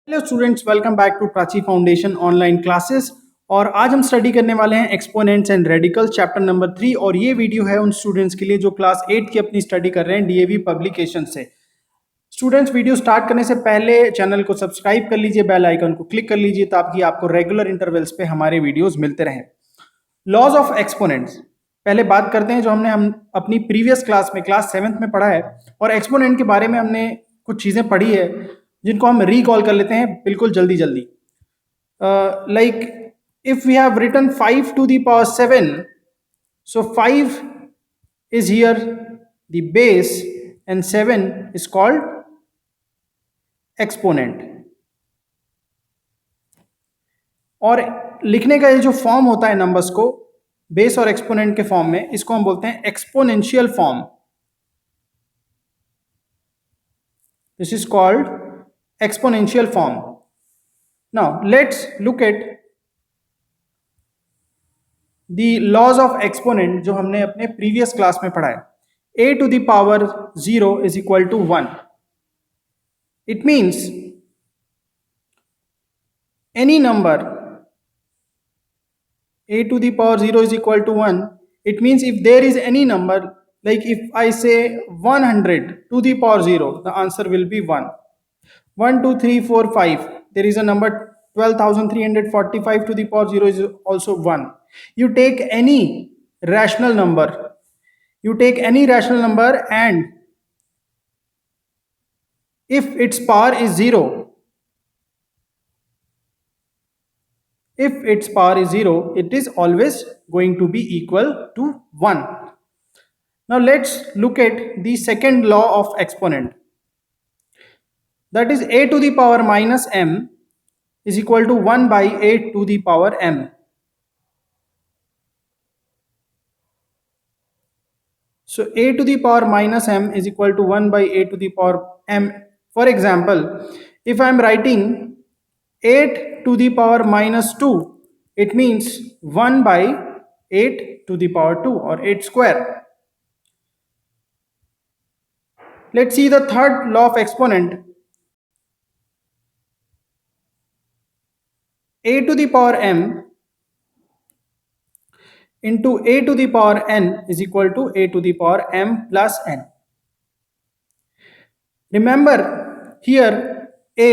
Hello students, welcome back to Prachi foundation online classes. और आज हम स्टडी करने वाले हैं exponents and radicals chapter number 3। और ये वीडियो है उन स्टूडेंट्स के लिए जो क्लास 8 की अपनी स्टडी कर रहे हैं डीएवी पब्लिकेशन से। स्टूडेंट्स, वीडियो स्टार्ट करने से पहले चैनल को सब्सक्राइब कर लीजिए, बेल आइकन को क्लिक कर लीजिए ताकि आपको रेगुलर इंटरवल्स पे हमारे वीडियोस मिलते रहें। लॉज ऑफ एक्सपोनेंट्स पहले बात करते हैं, जो हम अपनी प्रीवियस क्लास में क्लास 7th में पढ़ा है। और एक्सपोनेंट के बारे में हमने कुछ चीज़ें पढ़ी है जिनको हम रिकॉल कर लेते हैं बिल्कुल जल्दी जल्दी। Like if we have written 5 to the power 7, so 5 is here the base and 7 is called exponent। और लिखने का ये जो फॉर्म होता है नंबर्स को बेस और एक्सपोनेंट के फॉर्म में, इसको हम बोलते हैं exponential form. This is called exponential form. Now let's look at the laws of exponent जो हमने अपने प्रीवियस क्लास में पढ़ा है। a to the power 0 is equal to 1. It means any number a to the power 0 is equal to 1. It means if there is any number, like if I say 100 to the power 0, the answer will be 1. 1 2 3 4 5, there is a number 12,345 to the power 0 is also 1. You take any rational number, and if its power is 0, it is always going to be equal to 1. Now let's look at the second law of exponent, that is a to the power minus m is equal to 1 by a to the power m. So a to the power minus m is equal to 1 by a to the power m. For example, if I am writing 8 to the power minus 2, it means 1 by 8 to the power 2 or 8 square. Let's see the third law of exponent. A to the power m into a to the power n is equal to a to the power m plus n. Remember, here a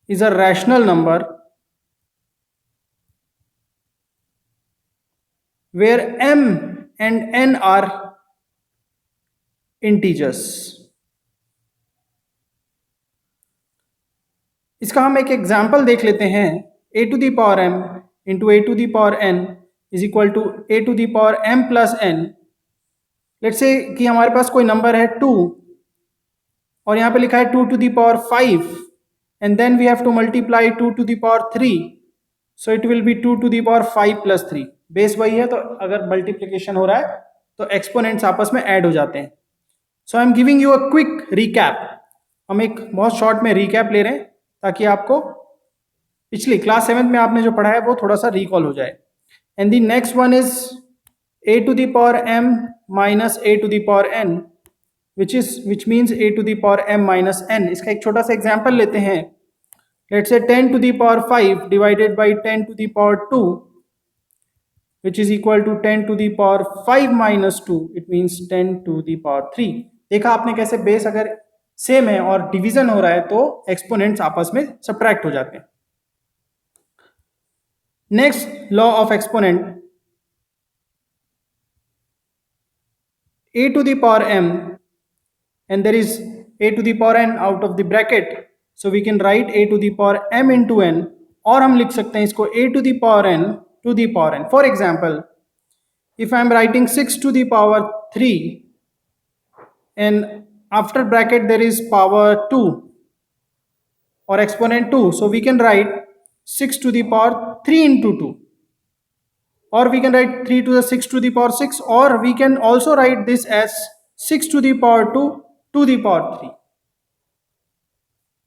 is a rational number where m and n are integers. इसका हम एक example देख लेते हैं। a to the power m into a to the power n is equal to a to the power m plus n. Let's say कि हमारे पास कोई number है 2 और यहाँ पे लिखा है 2 to the power 5 and then we have to multiply 2 to the power 3, so it will be 2 to the power 5 plus 3. Base वही है, तो अगर मल्टीप्लिकेशन हो रहा है तो एक्सपोनेंट्स आपस में ऐड हो जाते हैं। So I am giving you a quick recap. हम एक बहुत शॉर्ट में रिकैप ले रहे हैं ताकि आपको पिछली क्लास 7th में आपने जो पढ़ा है वो थोड़ा सा रिकॉल हो जाए। And the next one is a to the power m minus a to the power n, which means a to the power m minus n. इसका एक छोटा सा एग्जांपल लेते हैं। Let's say 10 to the power 5 divided by 10 to the power 2, which is equal to 10 to the power 5 minus 2. It means 10 to the power 3. देखा आपने कैसे base अगर सेम है और डिवीजन हो रहा है तो एक्सपोनेंट्स आपस में सब्ट्रैक्ट हो जाते हैं। Next law of exponent, a to the power m and there is a to the power n out of the bracket, so we can write a to the power m into n, और हम लिख सकते हैं इसको a to the power n to the power n. For example, if I am writing 6 to the power 3 and after bracket there is power 2 or exponent 2, so we can write 6 to the power 3 into 2, or we can write 3 to the 6 to the power 6, or we can also write this as 6 to the power 2 to the power 3.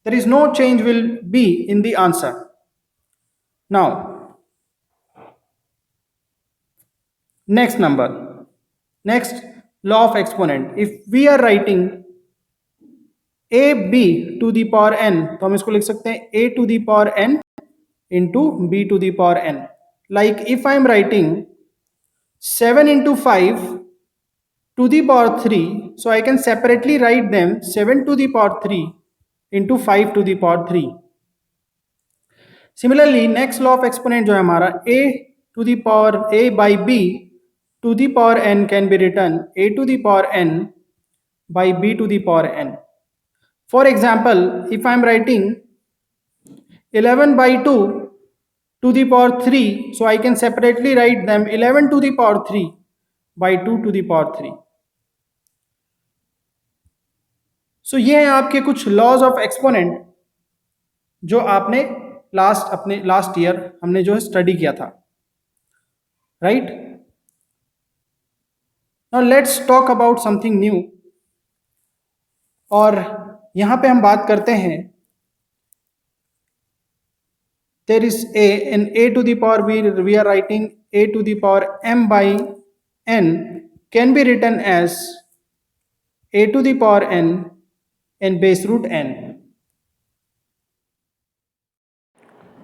There is no change will be in the answer. Now next law of exponent, if we are writing a b to the power n, तो हम इसको लिख सकते हैं a to the power n into b to the power n. Like if I am writing 7 into 5 to the power 3, so I can separately write them 7 to the power 3 into 5 to the power 3. Similarly, next law of exponent जो है हमारा a to the power a by b to the power n can be written a to the power n by b to the power n. For example, if I am writing 11 by 2 to the power 3, so I can separately write them 11 to the power 3 by 2 to the power 3. So ये हैं आपके कुछ laws of exponent जो आपने अपने last year हमने जो है स्टडी किया था, right. Now let's talk about something new. और यहां पे हम बात करते हैं, there is a in a to the power we are writing a to the power m by n can be written as a to the power n and base root n.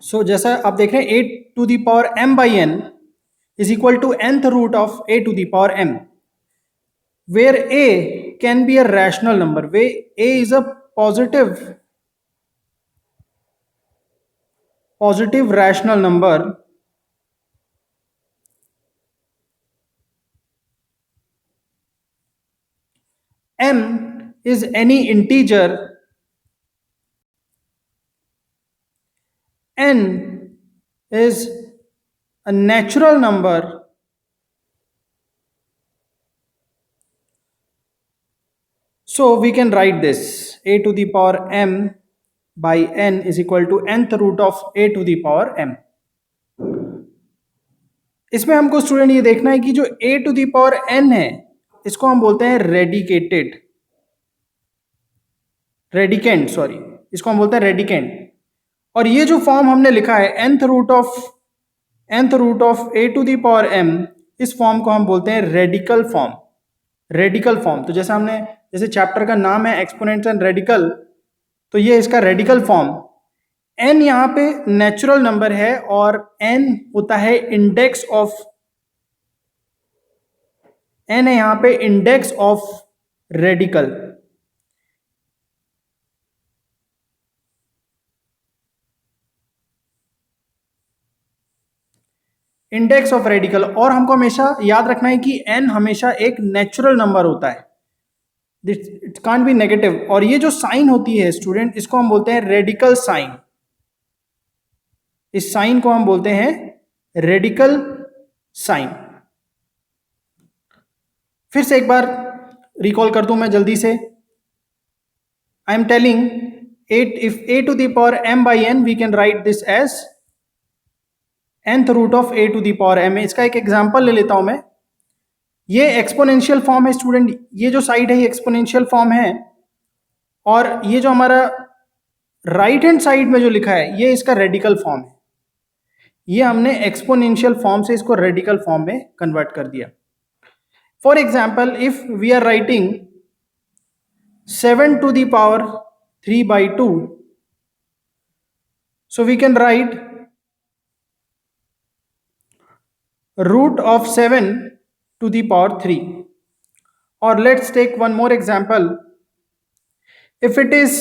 So जैसा आप देख रहे हैं a to the power m by n is equal to nth root of a to the power m, where a can be a rational number, where a is a positive rational number m is any integer, n is a natural number, so we can write this a to the power m by n is equal to nth root of a to the power m. इसमें हमको student ये देखना है कि जो a to the power n है इसको हम बोलते हैं इसको हम बोलते हैं रेडिकेंट. और ये जो फॉर्म हमने लिखा है nth root of a to the power m, इस फॉर्म को हम बोलते हैं रेडिकल फॉर्म. तो जैसे चैप्टर का नाम है एक्सपोनेंट्स एंड रेडिकल, तो ये इसका रेडिकल फॉर्म. n यहाँ पे नेचुरल नंबर है और n होता है index of radical. Index of radical. और हमको हमेशा याद रखना है कि n हमेशा एक नेचुरल नंबर होता है, इट कांट बी नेगेटिव. और ये जो साइन होती है स्टूडेंट, इसको हम बोलते हैं रेडिकल साइन. इस साइन को हम बोलते हैं रेडिकल साइन. फिर से एक बार रिकॉल कर दूं मैं जल्दी से. I am telling if a to the power m by n, we can write this as nth root of a to the power m. इसका एक एग्जांपल ले लेता हूं मैं. ये एक्सपोनेंशियल फॉर्म है स्टूडेंट, ये जो साइड है ये एक्सपोनेंशियल फॉर्म है, और ये जो हमारा राइट हैंड साइड में जो लिखा है ये इसका रेडिकल फॉर्म है. ये हमने एक्सपोनेंशियल फॉर्म से इसको रेडिकल फॉर्म में कन्वर्ट कर दिया. For example, if we are writing 7 to the power 3 by 2, so we can write root of 7 to the power 3. Or let's take one more example. If it is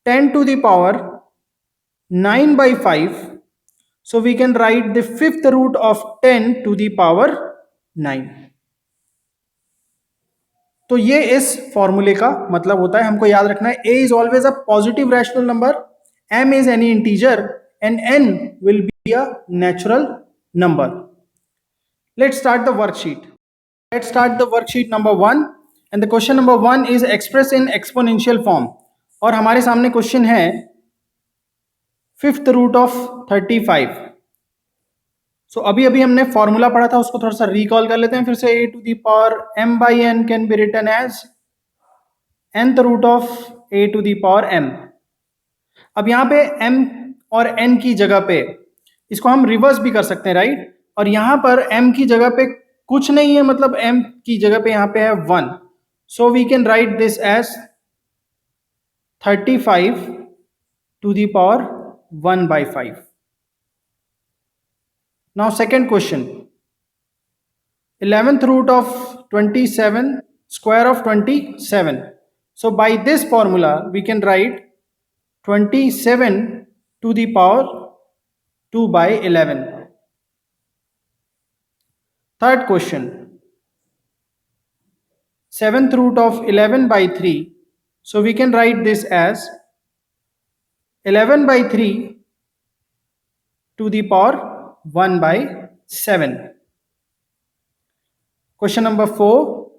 10 to the power 9 by 5, so we can write the fifth root of 10 to the power 9. तो ये इस फॉर्मूले का मतलब होता है. हमको याद रखना है a is always a positive rational number, m is any integer, and n will be a natural number. Let's start the worksheet. Let's start the worksheet number 1, and the question number 1 is expressed in exponential form. और हमारे सामने question है fifth root of 35. सो अभी हमने formula पढ़ा था, उसको थोड़ा सा रिकॉल कर लेते हैं फिर से. a to the power m by n can be written as nth root of a to the power m. अब यहाँ पे m और n की जगह पे इसको हम रिवर्स भी कर सकते हैं, राइट. और यहाँ पर m की जगह पे कुछ नहीं है, मतलब m की जगह पे यहाँ पे है 1. So we can write this as 35 to the power 1 by 5. Now second question, 11th root of 27 square of 27. So by this formula we can write 27 to the power 2 by 11. Third question, 7th root of 11 by 3. So we can write this as 11 by 3 to the power 1 by 7. Question number 4,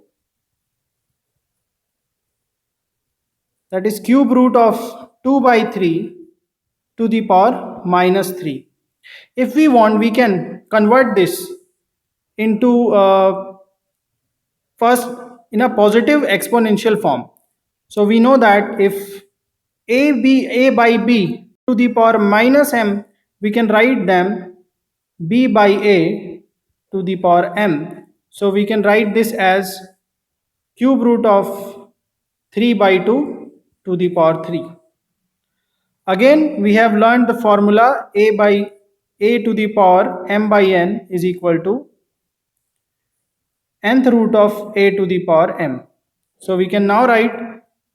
that is cube root of 2 by 3 to the power minus 3. If we want, we can convert this into first in a positive exponential form. So we know that if a by b to the power minus m, we can write them b by a to the power m. So we can write this as cube root of 3 by 2 to the power 3. Again we have learned the formula a by a to the power m by n is equal to nth root of a to the power m. So we can now write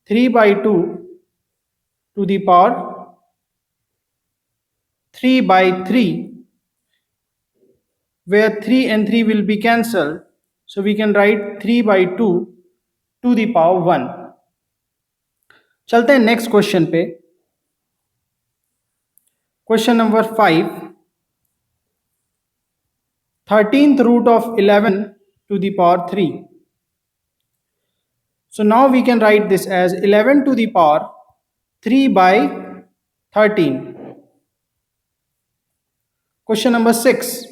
3 by 2 to the power 3 by 3, where 3 and 3 will be cancelled. So we can write 3 by 2 to the power 1. चलते हैं next question पे. Question number 5, 13th root of 11 to the power 3. So now we can write this as 11 to the power 3 by 13. Question number 6,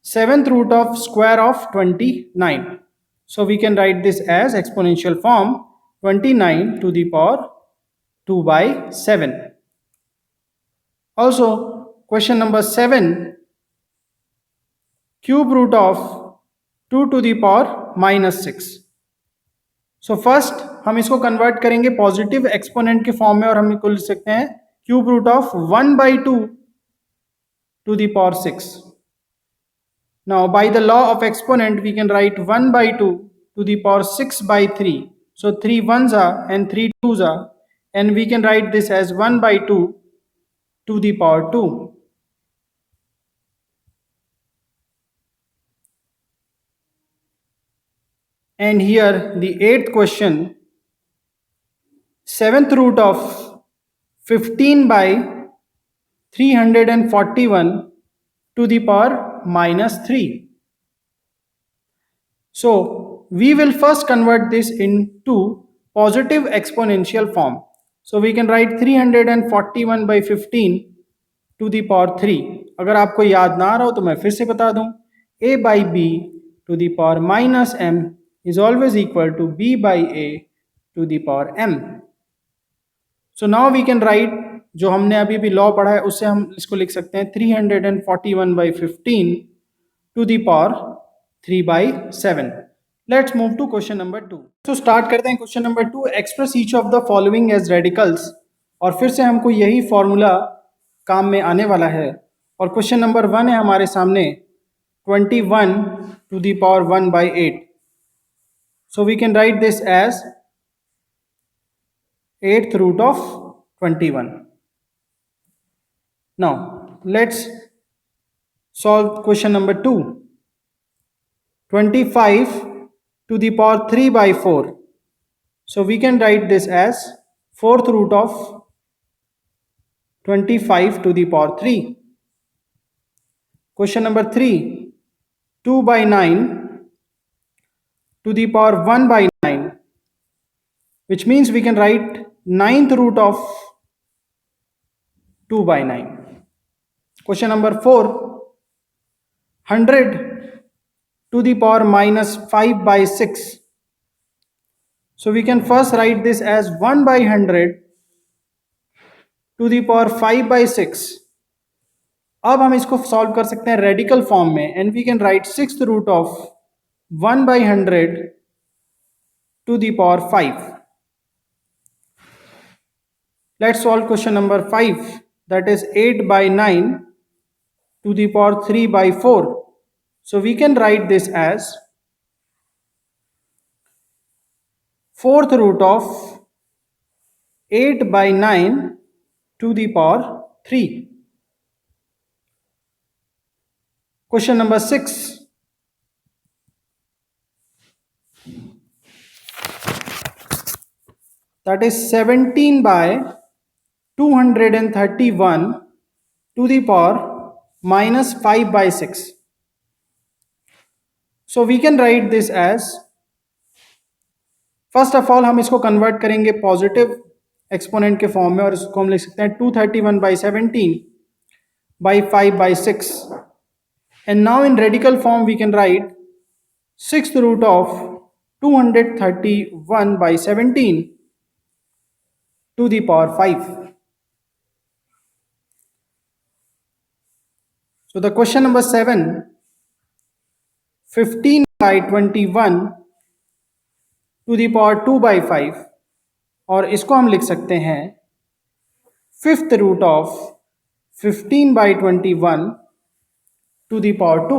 7th root of square of 29. So we can write this as exponential form 29 to the power 2 by 7. Also question number 7, cube root of 2 to the power minus 6. So first हम इसको convert करेंगे positive exponent के form में और हम इसको लिख सकते हैं cube root of 1 by 2 to the power 6. Now by the law of exponent we can write 1 by 2 to the power 6 by 3. So 3 ones are and 3 twos are, and we can write this as 1 by 2 to the power 2. And here the 8th question, 7th root of 15 by 341 to the power minus 3. So we will first convert this into positive exponential form. So we can write 341 by 15 to the power 3. अगर आपको याद ना आ रहा हो तो मैं फिर से बता दूं, a by b to the power minus m is always equal to b by a to the power m. So now we can write, जो हमने अभी भी लॉ पढ़ा है उससे हम इसको लिख सकते हैं 341 by 15 to the power 3 by 7. Let's move to question number 2. तो स्टार्ट करते हैं question number 2. Express each of the following as radicals. और फिर से हमको यही फॉर्मूला काम में आने वाला है. और क्वेश्चन नंबर 1 है हमारे सामने 21 to the power 1 by 8. So we can write this as 8th root of 21. Now let's solve question number 2. 25 to the power 3 by 4. So we can write this as 4th root of 25 to the power 3. Question number 3, 2 by 9 to the power 1 by 9, which means we can write 9th root of 2 by 9. Question number 4, 100 to the power minus 5 by 6. So we can first write this as 1 by 100 to the power 5 by 6. अब हम इसको solve कर सकते हैं radical form में, and we can write 6th root of 1 by 100 to the power 5. Let's solve question number 5, that is 8 by 9 to the power 3 by 4. So we can write this as fourth root of 8 by 9 to the power 3. Question number 6. That is 17 by 231 to the power minus 5 by 6. So we can write this as, first of all हम इसको convert करेंगे positive exponent के form में और इसको हम लिख सकते हैं 231 by 17 by 5 by 6. And now in radical form we can write sixth root of 231 by 17 to the power 5. So the question number 7, 15 by 21 to the power 2 by 5, और इसको हम लिख सकते हैं fifth root of 15 by 21 to the power 2.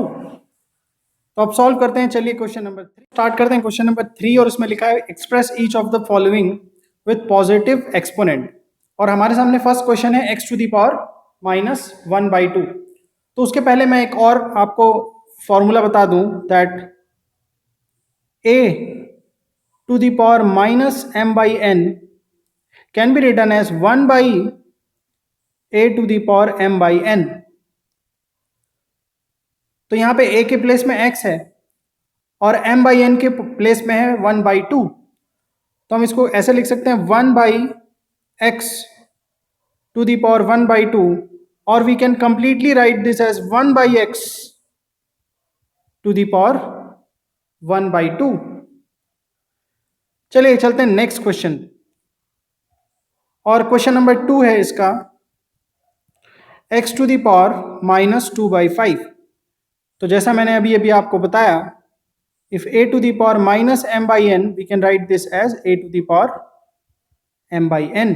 तो अब solve करते हैं, चलिए क्वेश्चन नंबर 3 स्टार्ट करते हैं. क्वेश्चन नंबर 3 और इसमें लिखा है express each of the following with positive exponent. और हमारे सामने फर्स्ट क्वेश्चन है x to the power minus 1 by 2. तो उसके पहले मैं एक और आपको फॉर्मूला बता दूं, that a to the power minus m by n can be written as 1 by a to the power m by n. तो यहाँ पे a के प्लेस में x है और m by n के प्लेस में है 1 by 2. तो हम इसको ऐसे लिख सकते हैं 1 by x to the power 1 by 2, or we can completely write this as 1 by x to the power 1 by 2. चलिए चलते हैं नेक्स्ट क्वेश्चन. और क्वेश्चन नंबर 2 है इसका x to the power minus 2 by 5. तो जैसा मैंने अभी आपको बताया, if a to the power minus m by n, we can write this as a to the power m by n.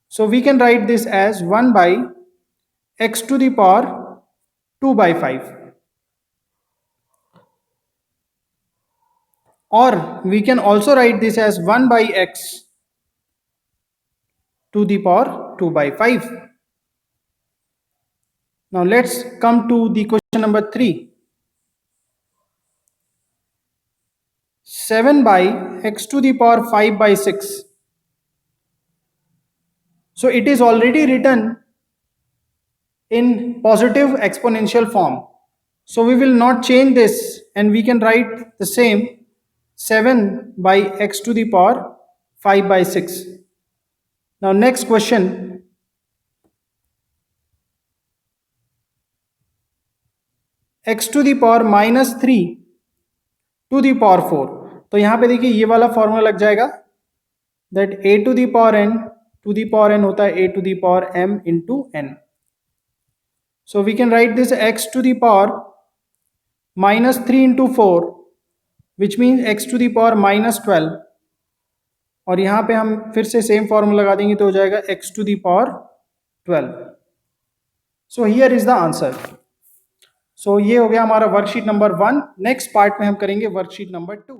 So we can write this as 1 by x to the power 2 by 5. Or we can also write this as 1 by x to the power 2 by 5. Now let's come to the question number 3. 7 by x to the power 5 by 6. So it is already written in positive exponential form. So we will not change this and we can write the same 7 by x to the power 5 by 6. Now next question. x to the power minus 3 to the power 4. तो यहाँ पे देखिए ये वाला formula लग जाएगा, that a to the power n to the power n होता है a to the power m into n. So we can write this x to the power minus 3 into 4, which means x to the power minus 12. और यहाँ पे हम फिर से same formula लगा देंगे तो हो जाएगा x to the power 12. So here is the answer. So ये हो गया हमारा वर्कशीट नंबर 1. नेक्स्ट पार्ट में हम करेंगे वर्कशीट नंबर 2.